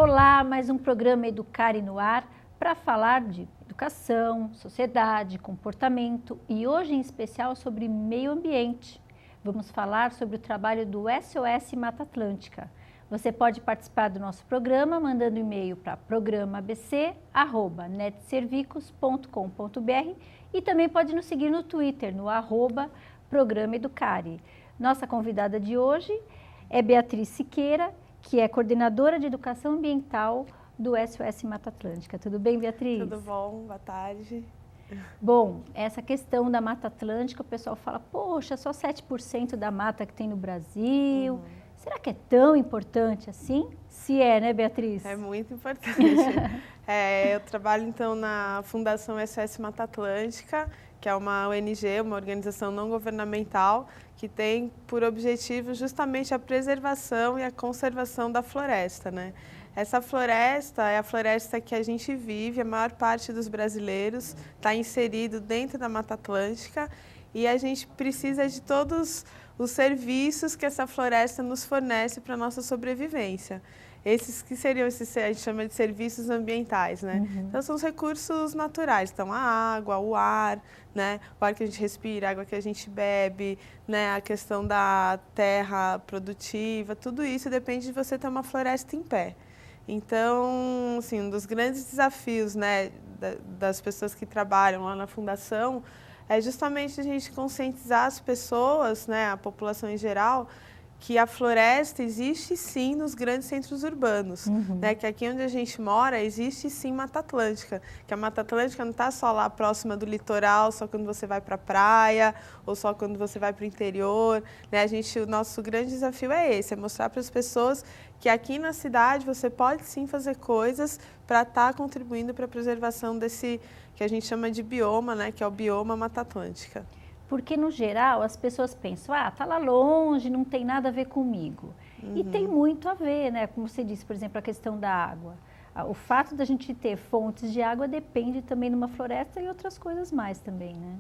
Olá, mais um programa Educare no Ar para falar de educação, sociedade, comportamento e hoje em especial sobre meio ambiente. Vamos falar sobre o trabalho do SOS Mata Atlântica. Você pode participar do nosso programa mandando e-mail para programabc@netservicos.com.br e também pode nos seguir no Twitter, no @programa Educare. Nossa convidada de hoje é Beatriz Siqueira, que é coordenadora de educação ambiental do SOS Mata Atlântica. Tudo bem, Beatriz? Tudo bom, boa tarde. Bom, essa questão da Mata Atlântica, o pessoal fala, poxa, só 7% da mata que tem no Brasil. Será que é tão importante assim? Se é, né, Beatriz? É muito importante. Eu trabalho, então, na Fundação SOS Mata Atlântica, que é uma ONG, uma organização não governamental, que tem por objetivo justamente a preservação e a conservação da floresta, né? Essa floresta é a floresta que a gente vive, a maior parte dos brasileiros está inserido dentro da Mata Atlântica e a gente precisa de todos os serviços que essa floresta nos fornece para a nossa sobrevivência. Esses que seriam, a gente chama de serviços ambientais, né? Então, são os recursos naturais, então a água, o ar, né? O ar que a gente respira, a água que a gente bebe, né? A questão da terra produtiva, tudo isso depende de você ter uma floresta em pé. Então, assim, um dos grandes desafios, né, das pessoas que trabalham lá na Fundação é justamente a gente conscientizar as pessoas, né, a população em geral, que a floresta existe sim nos grandes centros urbanos, né? Que aqui onde a gente mora existe sim Mata Atlântica, que a Mata Atlântica não está só lá próxima do litoral, só quando você vai para a praia ou só quando você vai para o interior, né? O nosso grande desafio é esse, é mostrar para as pessoas que aqui na cidade você pode sim fazer coisas para estar contribuindo para a preservação desse que a gente chama de bioma, né? Que é o bioma Mata Atlântica. Porque, no geral, as pessoas pensam, tá lá longe, não tem nada a ver comigo. E tem muito a ver, né? Como você disse, por exemplo, a questão da água. O fato da gente ter fontes de água depende também de uma floresta e outras coisas mais também, né?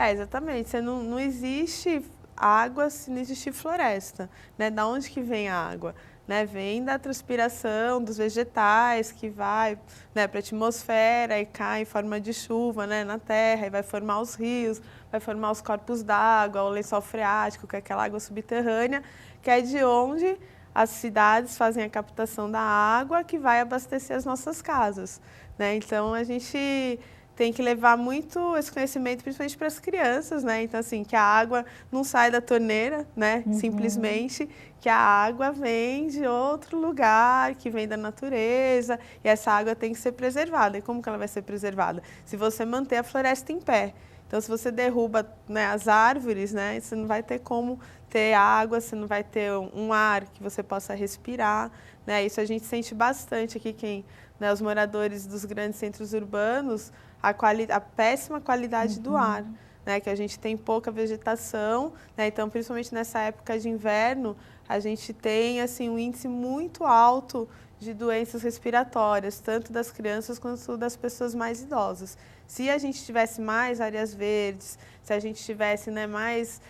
Exatamente. Não existe água se não existir floresta, né? Da onde que vem a água? Né, vem da transpiração dos vegetais que vai, né, para a atmosfera e cai em forma de chuva, né, na terra e vai formar os rios, vai formar os corpos d'água, o lençol freático, que é aquela água subterrânea, que é de onde as cidades fazem a captação da água que vai abastecer as nossas casas, né? Então a gente tem que levar muito esse conhecimento, principalmente para as crianças, né? Então, assim, que a água não sai da torneira, né? Simplesmente, que a água vem de outro lugar, que vem da natureza, e essa água tem que ser preservada. E como que ela vai ser preservada? Se você manter a floresta em pé. Então, se você derruba, né, as árvores, né, você não vai ter como ter água, você não vai ter um ar que você possa respirar, né? Isso a gente sente bastante aqui, né, os moradores dos grandes centros urbanos, a péssima qualidade do ar, né, que a gente tem pouca vegetação, né, então principalmente nessa época de inverno, a gente tem assim, um índice muito alto de doenças respiratórias, tanto das crianças quanto das pessoas mais idosas. Se a gente tivesse mais áreas verdes, se a gente tivesse, né, mais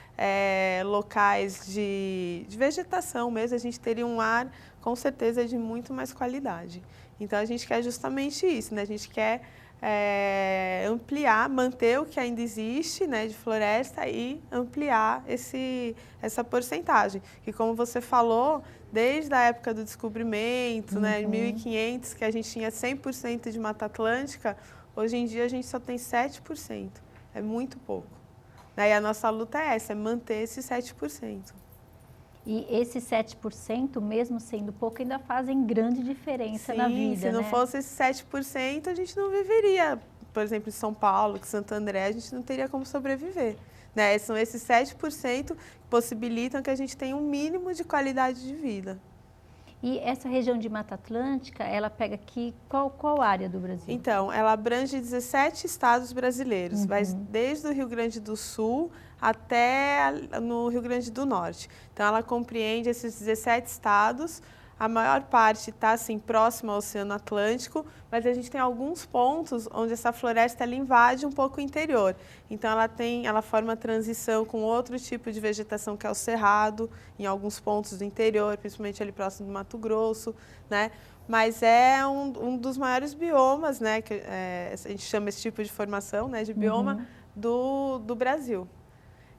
locais de vegetação mesmo, a gente teria um ar com certeza de muito mais qualidade. Então a gente quer justamente isso, né? A gente quer ampliar, manter o que ainda existe, né, de floresta e ampliar essa porcentagem. Que, como você falou, desde a época do descobrimento, né, em 1500, que a gente tinha 100% de Mata Atlântica, hoje em dia a gente só tem 7%. É muito pouco. E a nossa luta é essa, é manter esse 7%. E esses 7%, mesmo sendo pouco, ainda fazem grande diferença na vida, se não né? fosse esse 7%, a gente não viveria, por exemplo, em São Paulo, em Santo André, a gente não teria como sobreviver. Né? São esses 7% que possibilitam que a gente tenha um mínimo de qualidade de vida. E essa região de Mata Atlântica, ela pega aqui qual área do Brasil? Então, ela abrange 17 estados brasileiros, vai desde o Rio Grande do Sul até no Rio Grande do Norte. Então, ela compreende esses 17 estados. a maior parte está assim, próxima ao Oceano Atlântico, mas a gente tem alguns pontos onde essa floresta ela invade um pouco o interior. Então ela forma transição com outro tipo de vegetação que é o cerrado, em alguns pontos do interior, principalmente ali próximo do Mato Grosso, né? Mas é um dos maiores biomas, né? Que a gente chama esse tipo de formação, né, de bioma do Brasil.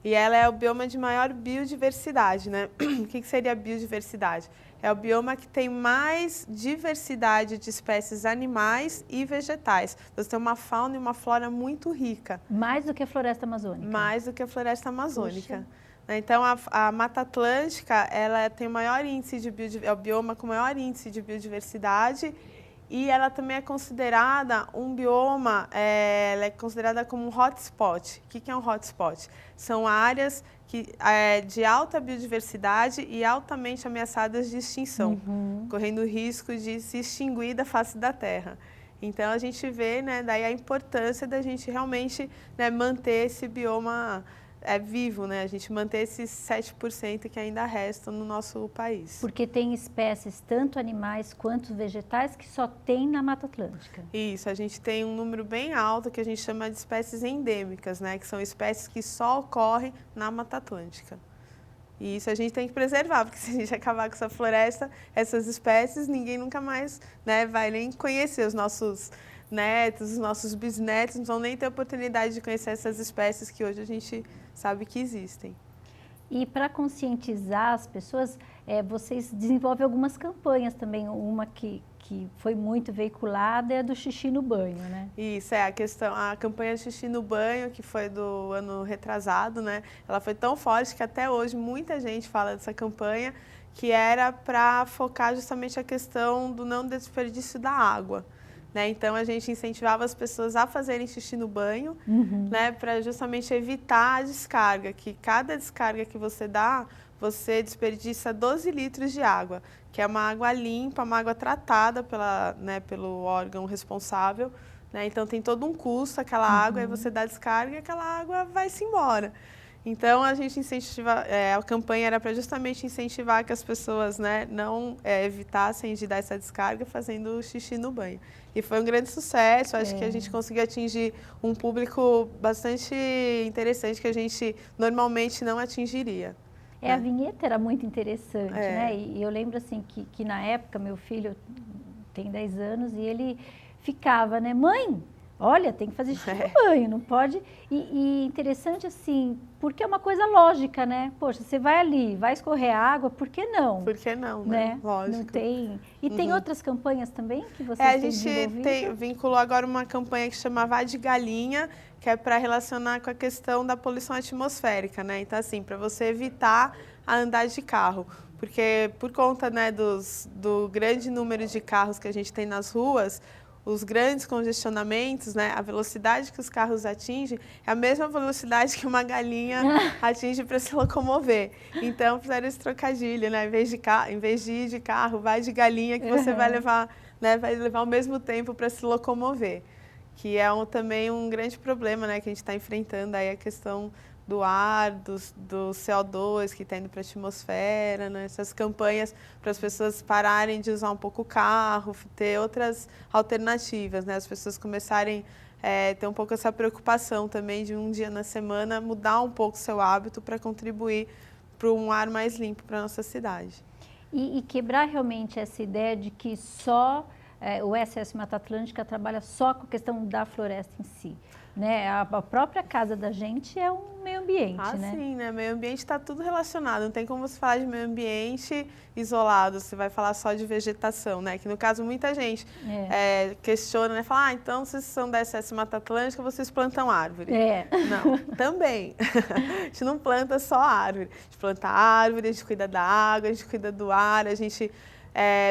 E ela é o bioma de maior biodiversidade, né? O que seria a biodiversidade? É o bioma que tem mais diversidade de espécies animais e vegetais. Então, você tem uma fauna e uma flora muito rica. Mais do que a floresta amazônica? Mais do que a floresta amazônica. Puxa. Então, a Mata Atlântica, ela tem o maior índice é o bioma com o maior índice de biodiversidade. E ela também é considerada um bioma, ela é considerada como um hotspot. O que é um hotspot? São áreas de alta biodiversidade e altamente ameaçadas de extinção, correndo o risco de se extinguir da face da Terra. Então, a gente vê, né, daí a importância da gente realmente, né, manter esse bioma vivo, né? A gente manter esses 7% que ainda restam no nosso país. Porque tem espécies, tanto animais quanto vegetais, que só tem na Mata Atlântica. Isso, a gente tem um número bem alto que a gente chama de espécies endêmicas, né? Que são espécies que só ocorrem na Mata Atlântica. E isso a gente tem que preservar, porque se a gente acabar com essa floresta, essas espécies, ninguém nunca mais, né, vai nem conhecer os nossos netos, os nossos bisnetos, não vão nem ter oportunidade de conhecer essas espécies que hoje a gente sabe que existem. E para conscientizar as pessoas, vocês desenvolvem algumas campanhas também. Uma que foi muito veiculada é a do xixi no banho, né? Isso, a campanha Xixi no Banho, que foi do ano retrasado, né? Ela foi tão forte que até hoje muita gente fala dessa campanha, que era para focar justamente a questão do não desperdício da água. Né? Então, a gente incentivava as pessoas a fazerem xixi no banho, né? Para justamente evitar a descarga, que cada descarga que você dá, você desperdiça 12 litros de água, que é uma água limpa, uma água tratada pelo órgão responsável. Né? Então, tem todo um custo aquela água, aí você dá descarga e aquela água vai-se embora. Então, a gente incentiva, a campanha era para justamente incentivar que as pessoas, né, não evitassem de dar essa descarga fazendo xixi no banho. E foi um grande sucesso, acho que a gente conseguiu atingir um público bastante interessante que a gente normalmente não atingiria. A vinheta era muito interessante, né? E eu lembro assim que na época meu filho tem 10 anos e ele ficava, né, mãe, olha, tem que fazer xixi no banho, não pode. E interessante assim, porque é uma coisa lógica, né? Poxa, você vai ali, vai escorrer água, por que não? Por que não, né? Lógico. Não tem. E tem outras campanhas também que vocês têm desenvolvido? A gente vinculou agora uma campanha que chama Vá de Galinha, que é para relacionar com a questão da poluição atmosférica, né? Então, assim, para você evitar a andar de carro. Porque por conta, né, do grande número de carros que a gente tem nas ruas, os grandes congestionamentos, né, a velocidade que os carros atingem é a mesma velocidade que uma galinha atinge para se locomover. Então, fizeram esse trocadilho, né? Em vez de ir de carro, vai de galinha que você vai levar, né, vai levar o mesmo tempo para se locomover. Que é também um grande problema, né, que a gente está enfrentando aí a questão do ar, do CO2 que está indo para a atmosfera, né? Essas campanhas para as pessoas pararem de usar um pouco o carro, ter outras alternativas, né? As pessoas começarem a ter um pouco essa preocupação também de um dia na semana mudar um pouco o seu hábito para contribuir para um ar mais limpo para a nossa cidade. E quebrar realmente essa ideia de que só o SS Mata Atlântica trabalha só com a questão da floresta em si. Né? A própria casa da gente é um meio ambiente, né? Sim, né? Meio ambiente está tudo relacionado. Não tem como você falar de meio ambiente isolado, você vai falar só de vegetação, né? Que no caso muita gente questiona, né? Fala, então vocês são da SS Mata Atlântica, vocês plantam árvore. Não, também. A gente não planta só árvore. A gente planta árvore, a gente cuida da água, a gente cuida do ar, a gente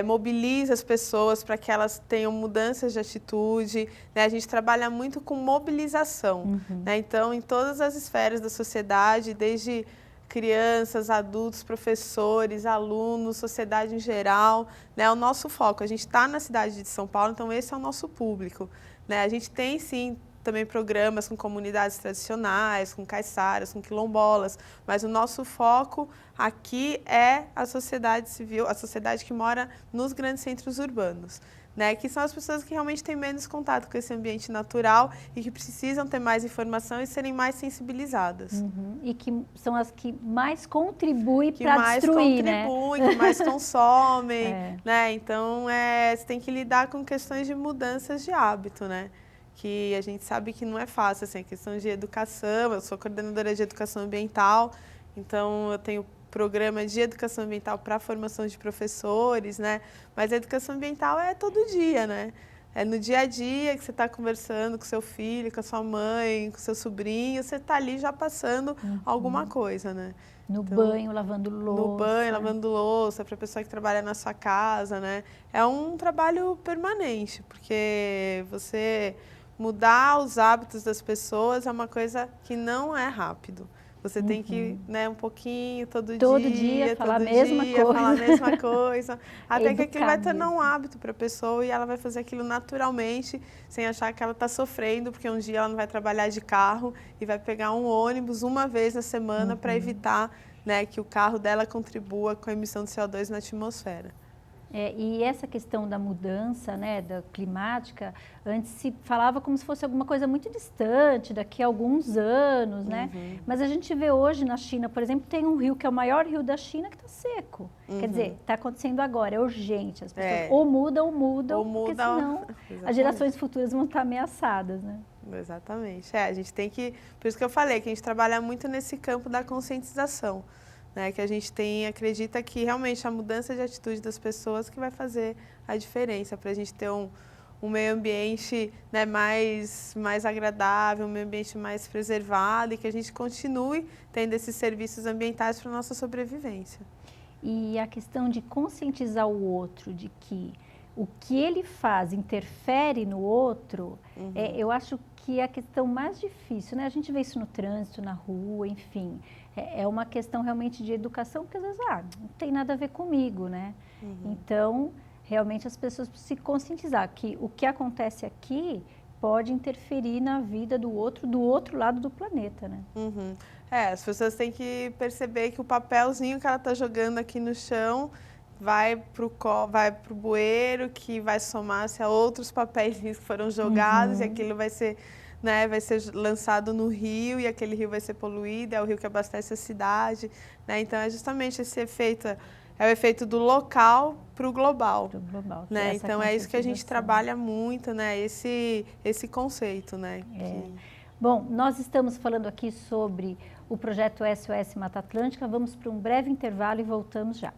mobiliza as pessoas para que elas tenham mudanças de atitude, né? A gente trabalha muito com mobilização, né? Então, em todas as esferas da sociedade, desde crianças, adultos, professores, alunos, sociedade em geral, né? O nosso foco, a gente está na cidade de São Paulo, então esse é o nosso público, né? A gente tem, sim, também programas com comunidades tradicionais, com caiçaras, com quilombolas, mas o nosso foco aqui é a sociedade civil, a sociedade que mora nos grandes centros urbanos, né, que são as pessoas que realmente têm menos contato com esse ambiente natural e que precisam ter mais informação e serem mais sensibilizadas. E que são as que mais contribuem para destruir, né? Que mais contribuem, que mais consomem, né? Então, você tem que lidar com questões de mudanças de hábito, né? Que a gente sabe que não é fácil, assim, a questão de educação. Eu sou coordenadora de educação ambiental, então eu tenho programa de educação ambiental para a formação de professores, né? Mas a educação ambiental é todo dia, né? É no dia a dia que você está conversando com seu filho, com a sua mãe, com seu sobrinho, você está ali já passando alguma coisa, né? No banho, lavando louça. No banho, lavando louça, para a pessoa que trabalha na sua casa, né? É um trabalho permanente, porque você mudar os hábitos das pessoas é uma coisa que não é rápido. Você tem que, né, um pouquinho, todo dia falar a mesma coisa. Falar a mesma coisa, até que aquilo vai tornar mesmo. um hábito para a pessoa e ela vai fazer aquilo naturalmente, sem achar que ela está sofrendo, porque um dia ela não vai trabalhar de carro e vai pegar um ônibus uma vez na semana para evitar, né, que o carro dela contribua com a emissão de CO2 na atmosfera. E essa questão da mudança, né, da climática, antes se falava como se fosse alguma coisa muito distante, daqui a alguns anos, né? Mas a gente vê hoje na China, por exemplo, tem um rio que é o maior rio da China que está seco. Quer dizer, está acontecendo agora, é urgente. As pessoas ou mudam, porque senão as gerações futuras vão estar ameaçadas, né? Exatamente. A gente tem que, por isso que eu falei, que a gente trabalha muito nesse campo da conscientização. Né, que a gente acredita que realmente a mudança de atitude das pessoas que vai fazer a diferença para a gente ter um meio ambiente, né, mais agradável, um meio ambiente mais preservado e que a gente continue tendo esses serviços ambientais para a nossa sobrevivência. E a questão de conscientizar o outro de que o que ele faz interfere no outro, eu acho que é a questão mais difícil, né? A gente vê isso no trânsito, na rua, enfim. É uma questão realmente de educação, porque às vezes, não tem nada a ver comigo, né? Então, realmente as pessoas precisam se conscientizar que o que acontece aqui pode interferir na vida do outro lado do planeta, né? As pessoas têm que perceber que o papelzinho que ela está jogando aqui no chão vai pro bueiro, que vai somar-se a outros papéis que foram jogados e aquilo vai ser, né, vai ser lançado no rio e aquele rio vai ser poluído, é o rio que abastece a cidade, né? Então é justamente esse efeito, é o efeito do local para o global, né? Então é isso que a gente trabalha muito, né? Esse conceito, né? Bom, nós estamos falando aqui sobre o projeto SOS Mata Atlântica. Vamos para um breve intervalo e voltamos já.